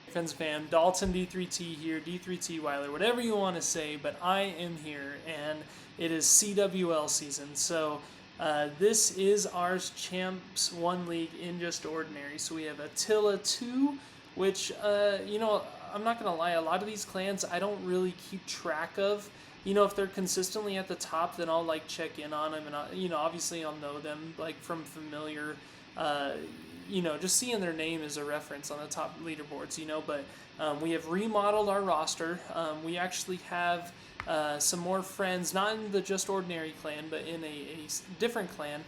Defense fam, Dalton D3T here, D3T Weiler, whatever you want to say, but I am here, and it is CWL season. So this is our Champs 1 League in Just Ordinary. So we have Attila 2, which, I'm not going to lie, a lot of these clans I don't really keep track of. If they're consistently at the top, then I'll check in on them, and obviously I'll know them from familiar. Just seeing their name as a reference on the top leaderboards, but we have remodeled our roster. We actually have some more friends, not in the Just Ordinary clan, but in a different clan,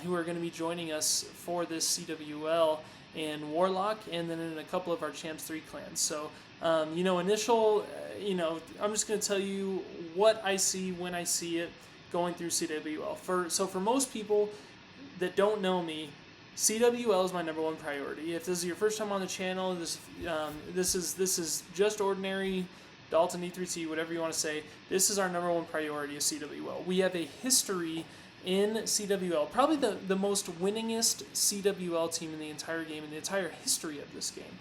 who are going to be joining us for this CWL in Warlock, and then in a couple of our Champs 3 clans. So, I'm just going to tell you what I see when I see it going through CWL. For most people that don't know me, CWL is my number one priority. If this is your first time on the channel, this is Just Ordinary, Dalton E3T, whatever you want to say. This is our number one priority of CWL. We have a history in CWL, probably the most winningest CWL team in the entire game, in the entire history of this game.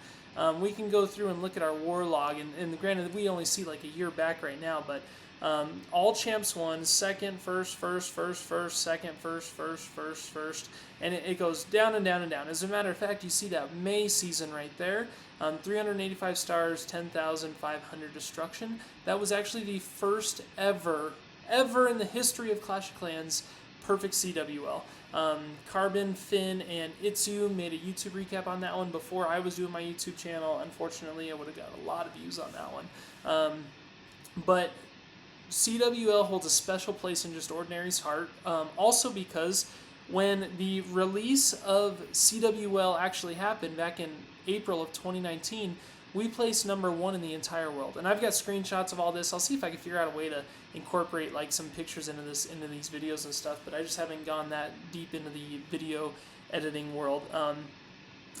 We can go through and look at our war log, and granted, we only see a year back right now, but all champs won, second, first, second, first, and it goes down and down and down. As a matter of fact, you see that May season right there, 385 stars, 10,500 destruction. That was actually the first ever in the history of Clash of Clans perfect CWL. Carbon, Finn, and Itzu made a YouTube recap on that one before I was doing my YouTube channel. Unfortunately, I would have got a lot of views on that one. But CWL holds a special place in Just Ordinary's heart, also because when the release of CWL actually happened back in April of 2019, we placed number 1 in the entire world. And I've got screenshots of all this. I'll see if I can figure out a way to incorporate some pictures into these videos and stuff, but I just haven't gone that deep into the video editing world.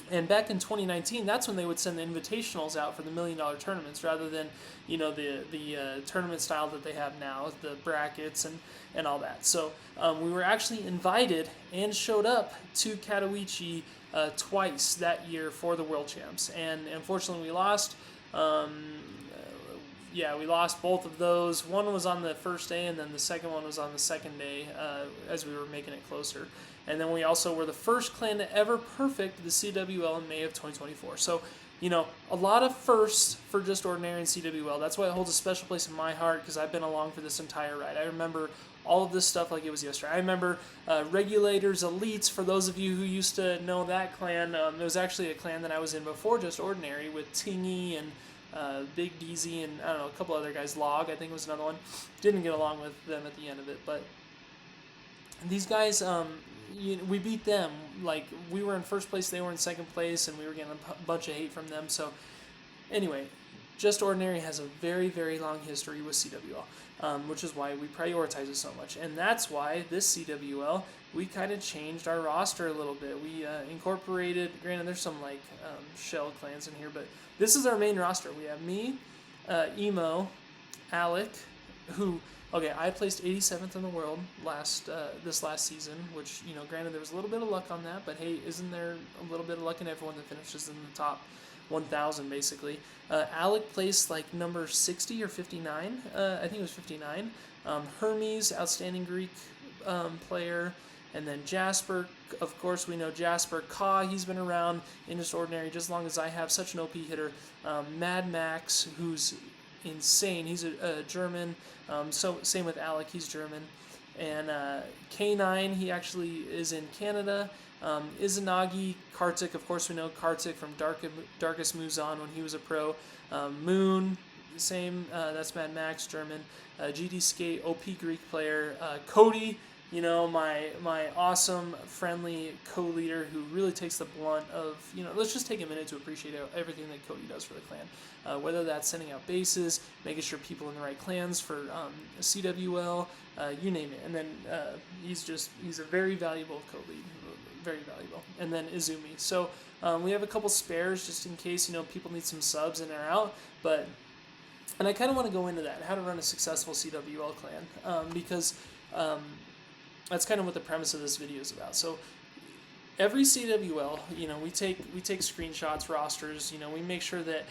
And back in 2019, that's when they would send the invitationals out for the $1 million tournaments, rather than the tournament style that they have now, the brackets and all that. So we were actually invited and showed up to Katowice twice that year for the World Champs, and unfortunately we lost. We lost both of those. One was on the first day, and then the second one was on the second day as we were making it closer. And then we also were the first clan to ever perfect the CWL in May of 2024. So, a lot of firsts for Just Ordinary and CWL. That's why it holds a special place in my heart, because I've been along for this entire ride. I remember all of this stuff like it was yesterday. I remember Regulators, Elites, for those of you who used to know that clan. It was actually a clan that I was in before Just Ordinary, with Tingy and Big DZ and, I don't know, a couple other guys. Log, I think, was another one. Didn't get along with them at the end of it, but these guys, we beat them. We were in first place, they were in second place, and we were getting a bunch of hate from them. So anyway, Just Ordinary has a very, very long history with CWL, which is why we prioritize it so much. And that's why this CWL, we kind of changed our roster a little bit. We incorporated, granted there's some shell clans in here, but this is our main roster. We have me, Emo, Alec, who... Okay, I placed 87th in the world this last season, which, granted there was a little bit of luck on that, but hey, isn't there a little bit of luck in everyone that finishes in the top 1,000, basically? Alec placed number 60 or 59, I think it was 59. Hermes, outstanding Greek player, and then Jasper, of course we know Jasper. Ka, he's been around in Just Ordinary just as long as I have, such an OP hitter. Mad Max, who's insane. He's a German. So same with Alec, he's German. And K9, he actually is in Canada. Izanagi, Kartik, of course we know Kartik from Darkest Muzan when he was a pro. Moon, same, that's Mad Max, German. GD Skate, OP Greek player. Cody, my awesome, friendly co-leader who really takes the blunt of, let's just take a minute to appreciate everything that Cody does for the clan. Whether that's sending out bases, making sure people in the right clans for CWL, you name it. And then he's a very valuable co-lead, very valuable. And then Izumi. So we have a couple spares just in case, people need some subs in or out, but And I kind of want to go into that, how to run a successful CWL clan, because that's kind of what the premise of this video is about. So every CWL, we take screenshots, rosters. We make sure that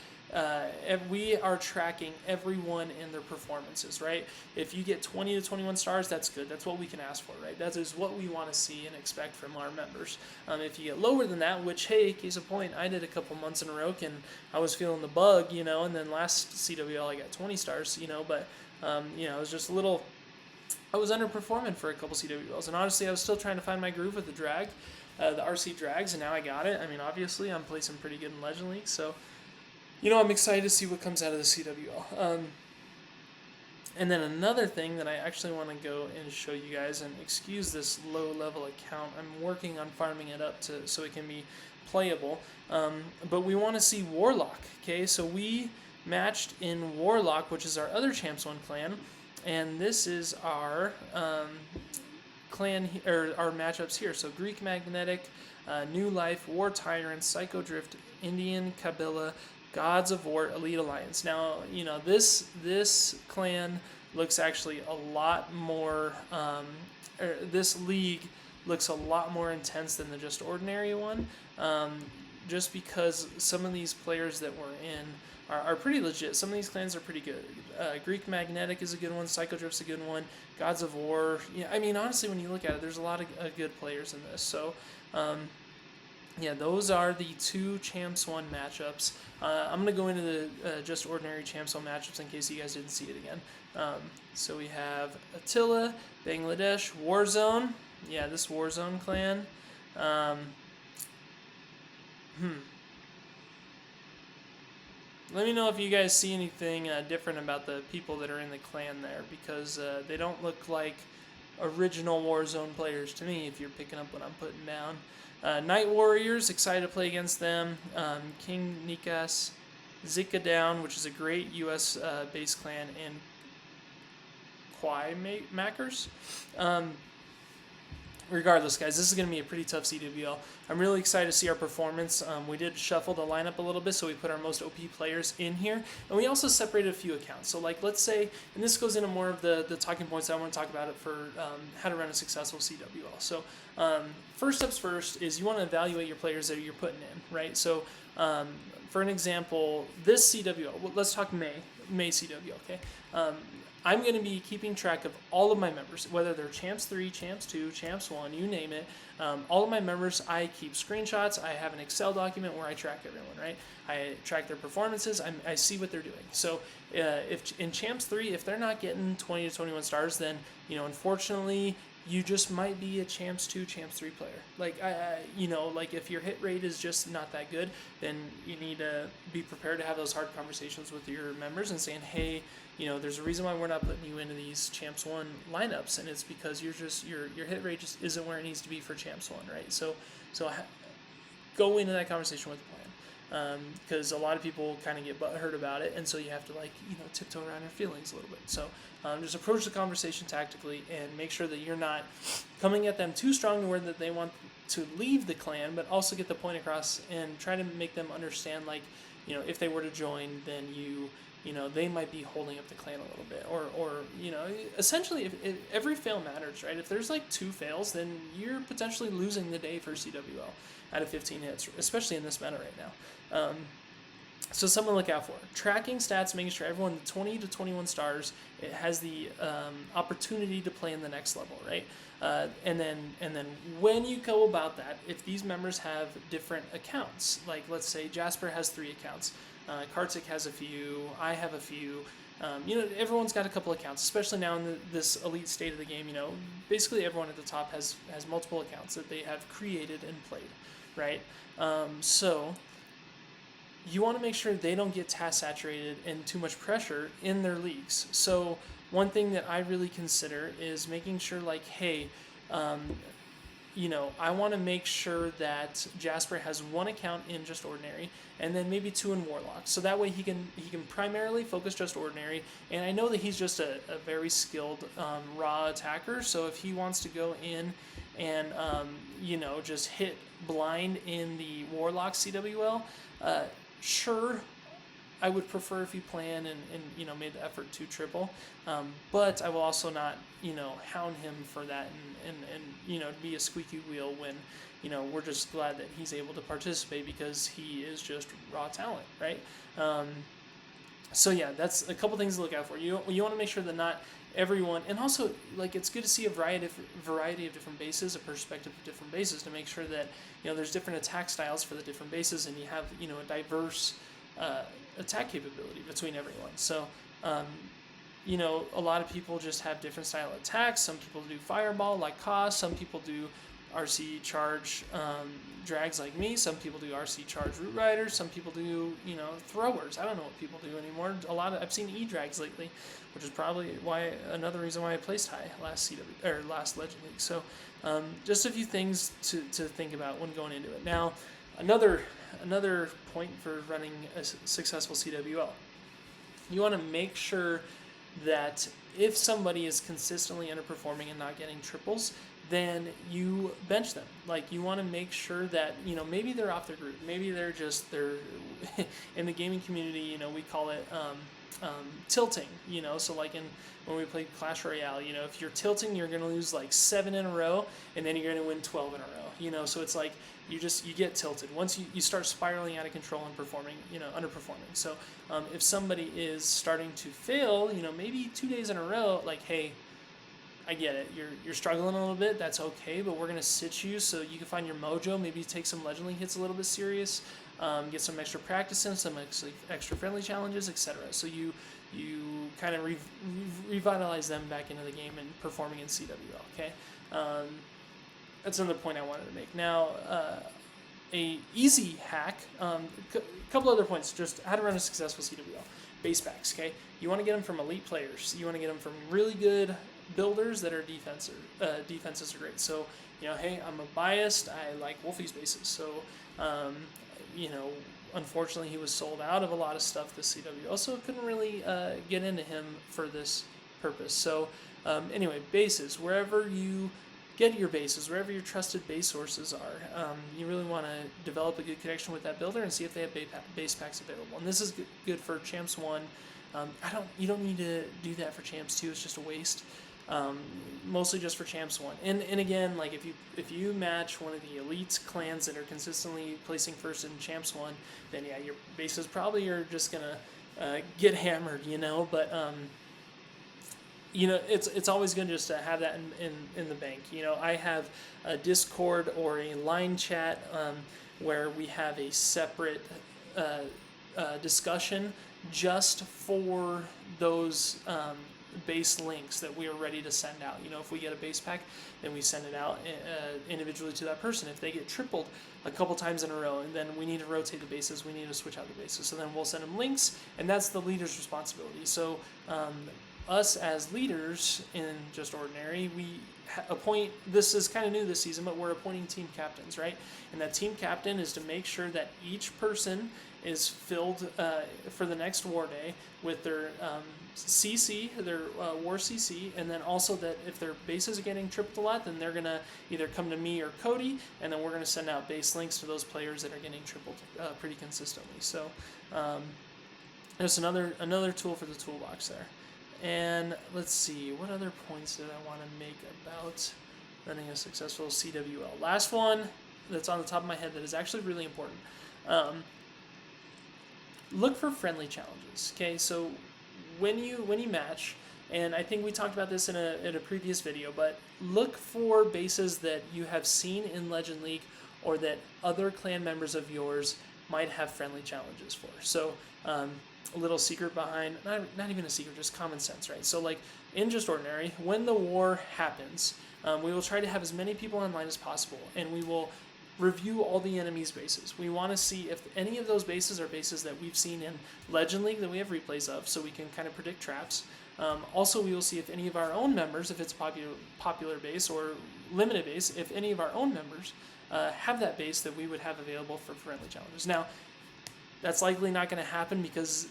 we are tracking everyone and their performances, right? If you get 20 to 21 stars, that's good. That's what we can ask for, right? That is what we want to see and expect from our members. If you get lower than that, which, hey, case in point, I did a couple months in a row and I was feeling the bug, and then last CWL I got 20 stars, but it was just a little, I was underperforming for a couple CWLs, and honestly, I was still trying to find my groove with the drag, the RC drags, and now I got it. I mean, obviously, I'm placing pretty good in Legend League, so I'm excited to see what comes out of the CWL. And then another thing that I actually want to go and show you guys, and excuse this low-level account, I'm working on farming it up so it can be playable. But we want to see Warlock, okay? So we matched in Warlock, which is our other Champs 1 clan, and this is our clan, or our matchups here. So Greek Magnetic, New Life, War Tyrant, Psycho Drift, Indian Kabila, Gods of War, Elite Alliance. Now, this clan looks actually a lot more, this league looks a lot more intense than the Just Ordinary one, just because some of these players that we're in are pretty legit. Some of these clans are pretty good. Greek Magnetic is a good one, Psycho Drift's a good one, Gods of War. I mean, honestly, when you look at it, there's a lot of good players in this. So, yeah, those are the two Champs 1 matchups. I'm going to go into the Just Ordinary Champs 1 matchups in case you guys didn't see it again. So we have Attila, Bangladesh, Warzone. Yeah, this Warzone clan. Let me know if you guys see anything different about the people that are in the clan there, because they don't look like original Warzone players to me, if you're picking up what I'm putting down. Night Warriors, excited to play against them. King Nikas, Zika Down, which is a great US based clan, and Kwai Makers. Regardless, guys, this is going to be a pretty tough CWL. I'm really excited to see our performance. We did shuffle the lineup a little bit, so we put our most OP players in here. And we also separated a few accounts. So, like, let's say, and this goes into more of the talking points that I want to talk about it for how to run a successful CWL. So, first steps first is you want to evaluate your players that you're putting in, right? So, for an example, this CWL, well, let's talk May CWL, okay? I'm going to be keeping track of all of my members, whether they're Champs 3, Champs 2, Champs 1, you name it. All of my members, I keep screenshots. I have an Excel document where I track everyone, right? I track their performances. I see what they're doing. So if in Champs 3, if they're not getting 20 to 21 stars, then, unfortunately, you just might be a Champs 2, Champs 3 player. Like, like if your hit rate is just not that good, then you need to be prepared to have those hard conversations with your members and saying, hey, there's a reason why we're not putting you into these Champs 1 lineups, and it's because your hit rate just isn't where it needs to be for Champs 1, right? So go into that conversation with the plan, because a lot of people kind of get butthurt about it, and so you have to tiptoe around your feelings a little bit. So just approach the conversation tactically and make sure that you're not coming at them too strong to where that they want to leave the clan, but also get the point across and try to make them understand, like, if they were to join, then they might be holding up the clan a little bit, or essentially, if every fail matters, right? If there's like 2 fails, then you're potentially losing the day for CWL out of 15 hits, especially in this meta right now. So something to look out for. Tracking stats, making sure everyone 20 to 21 stars, it has the opportunity to play in the next level, right? And then when you go about that, if these members have different accounts, like let's say Jasper has 3 accounts, Kartik has a few, I have a few, everyone's got a couple accounts, especially now in this elite state of the game. Basically everyone at the top has multiple accounts that they have created and played, right? So you want to make sure they don't get task saturated and too much pressure in their leagues. So one thing that I really consider is making sure, like, hey, I want to make sure that Jasper has 1 account in Just Ordinary and then maybe 2 in Warlock. So that way he can primarily focus Just Ordinary. And I know that he's just a very skilled raw attacker. So if he wants to go in and, just hit blind in the Warlock CWL, sure, I would prefer if you plan and made the effort to triple, but I will also not hound him for that and be a squeaky wheel when we're just glad that he's able to participate because he is just raw talent, right? So yeah, that's a couple things to look out for. You want to make sure that not everyone, and also like it's good to see a variety of different bases, a perspective of different bases, to make sure that there's different attack styles for the different bases, and you have a diverse attack capability between everyone. So a lot of people just have different style attacks. Some people do fireball like Koss. Some people do RC charge drags like me. Some people do RC charge root riders. Some people do throwers. I don't know what people do anymore. I've seen E-drags lately, which is probably another reason why I placed high last Legend League. So just a few things to think about when going into it. Now another point for running a successful CWL, you want to make sure that if somebody is consistently underperforming and not getting triples, then you bench them. Like you want to make sure that maybe they're off their group, maybe they're in the gaming community, we call it tilting. So like when we play Clash Royale, if you're tilting, you're going to lose like 7 in a row, and then you're going to win 12 in a row. So it's like you get tilted once you start spiraling out of control and underperforming. So if somebody is starting to fail, maybe 2 days in a row, like, hey, I get it. You're struggling a little bit. That's okay, but we're gonna sit you so you can find your mojo. Maybe take some Legend League hits a little bit serious. Get some extra practice in, some extra friendly challenges, etc. So you kind of revitalize them back into the game and performing in CWL. Okay, that's another point I wanted to make. Now, a easy hack. A couple other points. Just how to run a successful CWL. Base packs. Okay, you want to get them from elite players. You want to get them from really good builders that are defenses are great. So hey, I'm a biased. I like Wolfie's bases. So unfortunately he was sold out of a lot of stuff this CW. Also couldn't really get into him for this purpose. So anyway, bases, wherever you get your bases, wherever your trusted base sources are, you really want to develop a good connection with that builder and see if they have base packs available. And this is good for Champs 1. You don't need to do that for Champs 2. It's just a waste. Mostly just for Champs 1. And again, like if you match one of the elite clans that are consistently placing first in Champs 1, then yeah, your bases probably are just gonna get hammered, but it's always good just to have that in the bank. I have a Discord or a line chat where we have a separate discussion just for those base links that we are ready to send out. If we get a base pack, then we send it out individually to that person. If they get tripled a couple times in a row, and then we need to rotate the bases, we need to switch out the bases. So then we'll send them links, and that's the leader's responsibility. So us as leaders in Just Ordinary, we appoint, this is kind of new this season, but we're appointing team captains, right? And that team captain is to make sure that each person is filled for the next war day with their CC, their war CC, and then also that if their bases are getting tripled a lot, then they're going to either come to me or Cody, and then we're going to send out base links to those players that are getting tripled pretty consistently. So there's another tool for the toolbox there. And let's see, what other points did I want to make about running a successful CWL? Last one that's on the top of my head that is actually really important. Look for friendly challenges. Okay, so when you match, and I think we talked about this in a previous video, but look for bases that you have seen in Legend League or that other clan members of yours might have friendly challenges for. So a little secret behind, not even a secret, just common sense, right? So like in Just Ordinary, when the war happens, we will try to have as many people online as possible, and we will review all the enemy's bases. We want to see if any of those bases are bases that we've seen in Legend League that we have replays of, so we can kind of predict traps. Also, we will see if any of our own members, if it's popular base or limited base, if any of our own members have that base that we would have available for friendly challenges. Now, that's likely not going to happen because,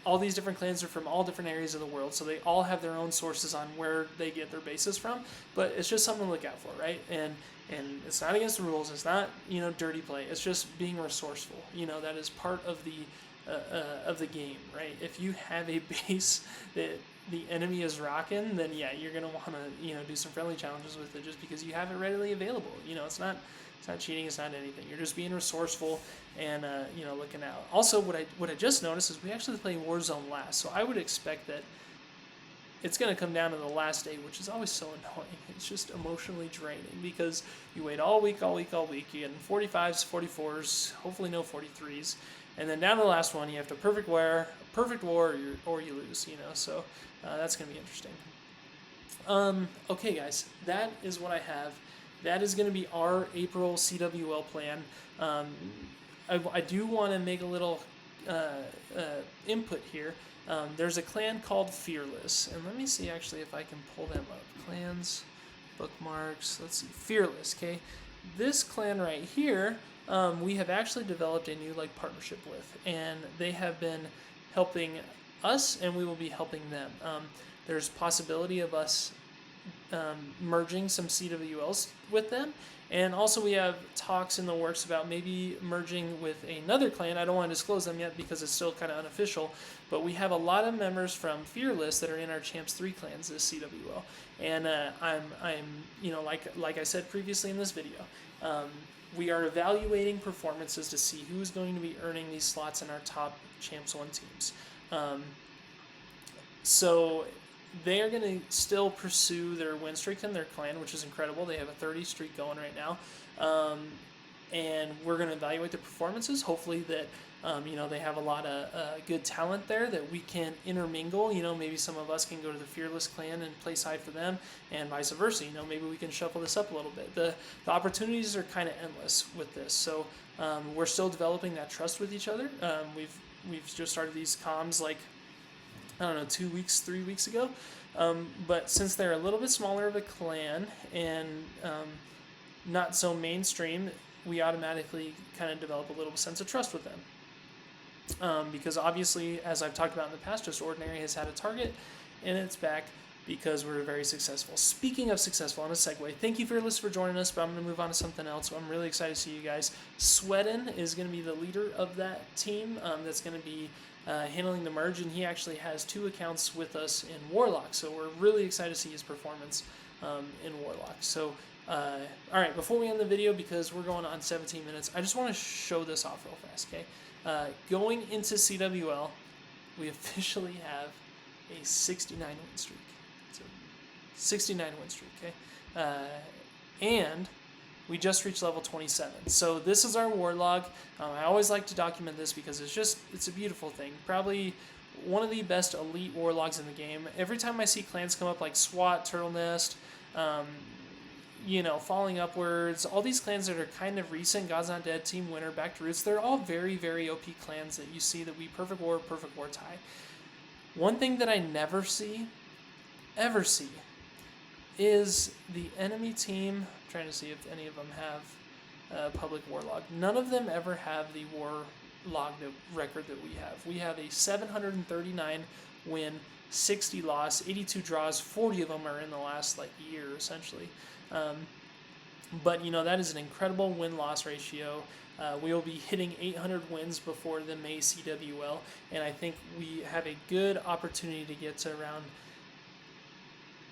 all these different clans are from all different areas of the world, so they all have their own sources on where they get their bases from, but it's just something to look out for, right? And it's not against the rules, it's not, dirty play, it's just being resourceful. That is part of the of the game, right? If you have a base that the enemy is rocking, then yeah, you're gonna want to do some friendly challenges with it just because you have it readily available. It's not cheating, it's not anything. You're just being resourceful and looking out. Also, what I just noticed is we actually play Warzone last, so I would expect that it's going to come down to the last day, which is always so annoying. It's just emotionally draining because you wait all week. You get 45s, 44s, hopefully no 43s, and then down to the last one, you have to perfect war, or you lose. So that's going to be interesting. Okay, guys, that is what I have. That is going to be our April CWL plan. I do want to make a little input here. There's a clan called Fearless, and let me see actually if I can pull them up. Clans, bookmarks, let's see, Fearless, okay? This clan right here, we have actually developed a new partnership with, and they have been helping us, and we will be helping them. There's possibility of us merging some CWLs with them, and also we have talks in the works about maybe merging with another clan. I don't want to disclose them yet because it's still kind of unofficial, but we have a lot of members from Fearless that are in our Champs 3 clans this CWL, and I'm like I said previously in this video, we are evaluating performances to see who's going to be earning these slots in our top Champs 1 teams. So they are going to still pursue their win streak in their clan, which is incredible. They have a 30 streak going right now. And we're going to evaluate their performances. Hopefully that, they have a lot of good talent there that we can intermingle. Maybe some of us can go to the Fearless clan and play side for them, and vice versa. Maybe we can shuffle this up a little bit. The opportunities are kind of endless with this. So we're still developing that trust with each other. We've just started these comms 2 weeks, 3 weeks ago. But since they're a little bit smaller of a clan and not so mainstream, we automatically kind of develop a little sense of trust with them. Because obviously, as I've talked about in the past, Just Ordinary has had a target in its back because we're very successful. Speaking of successful, on a segue, thank you, Fearless, for joining us, but I'm going to move on to something else. So I'm really excited to see you guys. Sweden is going to be the leader of that team that's going to be handling the merge, and he actually has 2 accounts with us in Warlock, so we're really excited to see his performance in Warlock. So, all right, before we end the video, because we're going on 17 minutes, I just want to show this off real fast, okay? Going into CWL, we officially have a 69 win streak. It's a 69 win streak, okay? And we just reached level 27. So this is our war log. I always like to document this because it's a beautiful thing. Probably one of the best elite war logs in the game. Every time I see clans come up like SWAT, Turtle Nest, Falling Upwards, all these clans that are kind of recent, God's Not Dead, Team Winner, Back to Roots, they're all very, very OP clans that you see that we perfect war tie. One thing that I never see, ever see, is the enemy team. I'm trying to see if any of them have public war log. None of them ever have the war log record that we have. We have a 739 win, 60 loss, 82 draws, 40 of them are in the last year essentially. But that is an incredible win-loss ratio. We will be hitting 800 wins before the May CWL, and I think we have a good opportunity to get to around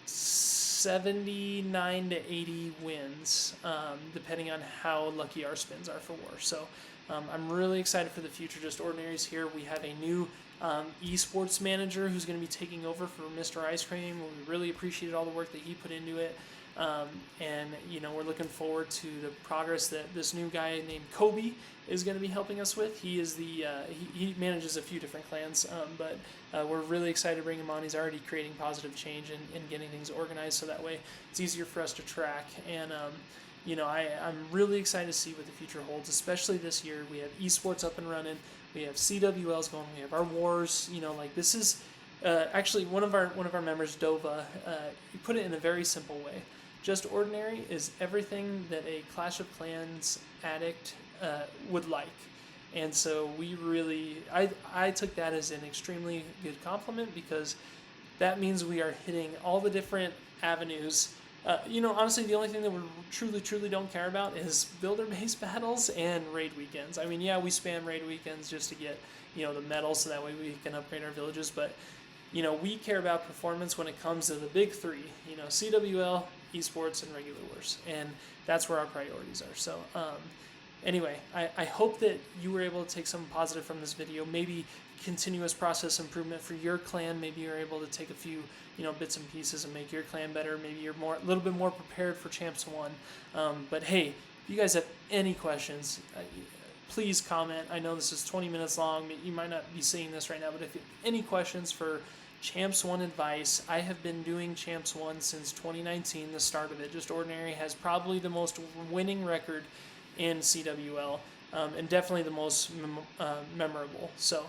79 to 80 wins, depending on how lucky our spins are for war. So I'm really excited for the future. Just Ordinary's here. We have a new esports manager who's going to be taking over for Mr. Ice Cream. We really appreciated all the work that he put into it. And we're looking forward to the progress that this new guy named Kobe is going to be helping us with. He is he manages a few different clans, but we're really excited to bring him on. He's already creating positive change and getting things organized, so that way it's easier for us to track. And I'm really excited to see what the future holds, especially this year. We have esports up and running. We have CWLs going. We have our wars. This is actually one of our members, Dova, he put it in a very simple way. Just Ordinary is everything that a Clash of Clans addict would like. And so I took that as an extremely good compliment, because that means we are hitting all the different avenues Honestly, the only thing that we truly don't care about is builder-based battles and raid weekends. I mean, yeah, we spam raid weekends just to get, the medals so that way we can upgrade our villages, but, we care about performance when it comes to the big three, CWL, esports, and regular wars, and that's where our priorities are. So, anyway, I hope that you were able to take something positive from this video, maybe continuous process improvement for your clan. Maybe you're able to take a few, bits and pieces and make your clan better. Maybe you're a little bit more prepared for Champs 1. But hey, if you guys have any questions, please comment. I know this is 20 minutes long. You might not be seeing this right now, but if you have any questions for Champs 1 advice, I have been doing Champs 1 since 2019, the start of it. Just Ordinary has probably the most winning record in CWL, and definitely the most memorable. So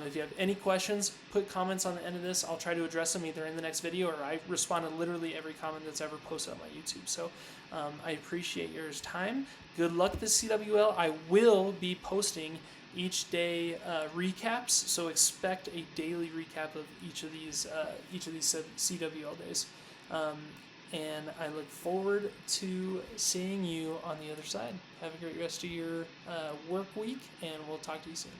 if you have any questions, put comments on the end of this. I'll try to address them either in the next video, or I respond to literally every comment that's ever posted on my YouTube. So I appreciate your time. Good luck this CWL. I will be posting each day recaps, so expect a daily recap of each of these CWL days. And I look forward to seeing you on the other side. Have a great rest of your work week, and we'll talk to you soon.